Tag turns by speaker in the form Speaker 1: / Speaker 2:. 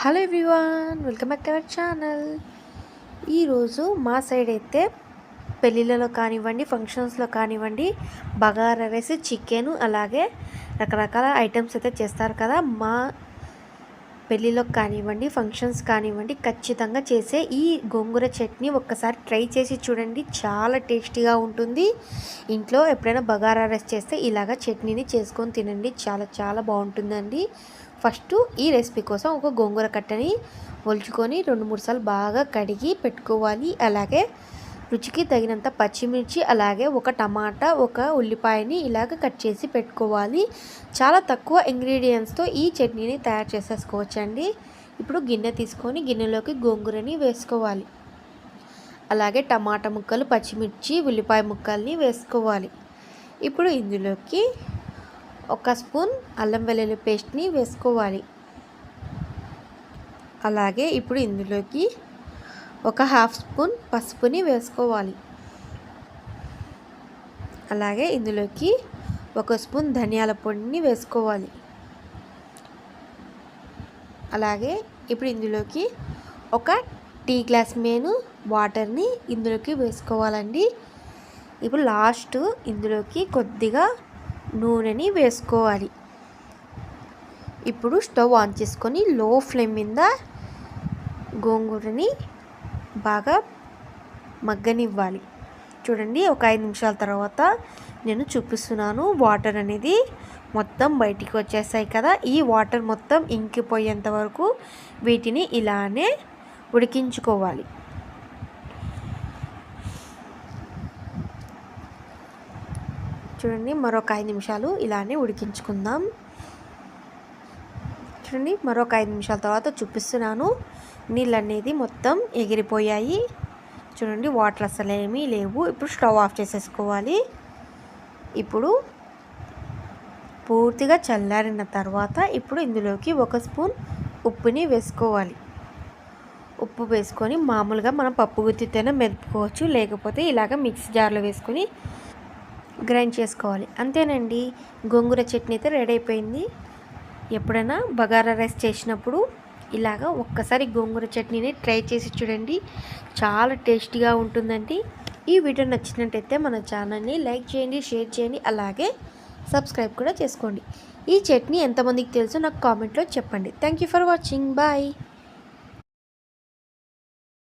Speaker 1: Hello everyone, welcome back to our channel. ఈరోజు మా side అయితే పెళ్ళిళ్ళలో కానివ్వండి, ఫంక్షన్స్లో కానివ్వండి, బగారా రైస్, చికెను, అలాగే రకరకాల ఐటమ్స్ అయితే చేస్తారు కదా. మా పెళ్ళిలో కానివ్వండి, ఫంక్షన్స్ కానివ్వండి, ఖచ్చితంగా చేసే ఈ గోంగూర చట్నీ ఒక్కసారి ట్రై చేసి చూడండి. చాలా టేస్టీగా ఉంటుంది. ఇంట్లో ఎప్పుడైనా బగారా రైస్ చేస్తే ఇలాగ చట్నీని చేసుకొని తినండి. చాలా చాలా బాగుంటుందండి. ఫస్ట్ ఈ రెసిపీ కోసం ఒక గోంగూర కట్టని ఒలుచుకొని 2-3 సార్లు బాగా కడిగి పెట్టుకోవాలి. అలాగే రుచికి తగినంత పచ్చిమిర్చి, అలాగే ఒక టమాటా, ఒక ఉల్లిపాయని ఇలాగ కట్ చేసి పెట్టుకోవాలి. చాలా తక్కువ ఇంగ్రీడియంట్స్తో ఈ చట్నీని తయారు చేసేసుకోవచ్చండి. ఇప్పుడు గిన్నె తీసుకొని గిన్నెలోకి గోంగూరని వేసుకోవాలి. అలాగే టమాటా ముక్కలు, పచ్చిమిర్చి, ఉల్లిపాయ ముక్కల్ని వేసుకోవాలి. ఇప్పుడు ఇందులోకి 1 స్పూన్ అల్లం వెల్లుల్లి పేస్ట్ని వేసుకోవాలి. అలాగే ఇప్పుడు ఇందులోకి 1/2 స్పూన్ పసుపుని వేసుకోవాలి. అలాగే ఇందులోకి 1 స్పూన్ ధనియాల పొడిని వేసుకోవాలి. అలాగే ఇప్పుడు ఇందులోకి 1 టీ గ్లాస్ మేను వాటర్ని ఇందులోకి వేసుకోవాలండి. ఇప్పుడు లాస్ట్ ఇందులోకి కొద్దిగా నూనెని వేసుకోవాలి. ఇప్పుడు స్టవ్ ఆన్ చేసుకొని లో ఫ్లేమ్ మీద గోంగూరని బాగా మగ్గనివ్వాలి. చూడండి, ఒక 5 నిమిషాల తర్వాత నేను చూపిస్తున్నాను. వాటర్ అనేది మొత్తం బయటికి వచ్చేసాయి కదా. ఈ వాటర్ మొత్తం ఇంకిపోయేంత వరకు వీటిని ఇలానే ఉడికించుకోవాలి. చూడండి, మరొక 5 నిమిషాలు ఇలానే ఉడికించుకుందాం. చూడండి, మరొక 5 నిమిషాల తర్వాత చూపిస్తున్నాను. నీళ్ళు అనేది మొత్తం ఎగిరిపోయాయి. చూడండి, వాటర్ అసలు ఏమీ లేవు. ఇప్పుడు స్టవ్ ఆఫ్ చేసేసుకోవాలి. ఇప్పుడు పూర్తిగా చల్లారిన తర్వాత ఇప్పుడు ఇందులోకి 1 స్పూన్ ఉప్పుని వేసుకోవాలి. ఉప్పు వేసుకొని మామూలుగా మనం పప్పు గుత్తితోనే మెదుపుకోవచ్చు, లేకపోతే ఇలాగ మిక్సీ జార్లో వేసుకొని గ్రైండ్ చేసుకోవాలి. అంతేనండి, గోంగూర చట్నీ అయితే రెడీ అయిపోయింది. ఎప్పుడైనా బగారా రైస్ చేసినప్పుడు ఇలాగ ఒక్కసారి గోంగూర చట్నీని ట్రై చేసి చూడండి. చాలా టేస్టీగా ఉంటుందండి. ఈ వీడియో నచ్చినట్టయితే మన ఛానల్ని లైక్ చేయండి, షేర్ చేయండి, అలాగే సబ్స్క్రైబ్ కూడా చేసుకోండి. ఈ చట్నీ ఎంతమందికి తెలుసో నాకు కామెంట్లో చెప్పండి. Thank you for watching. Bye.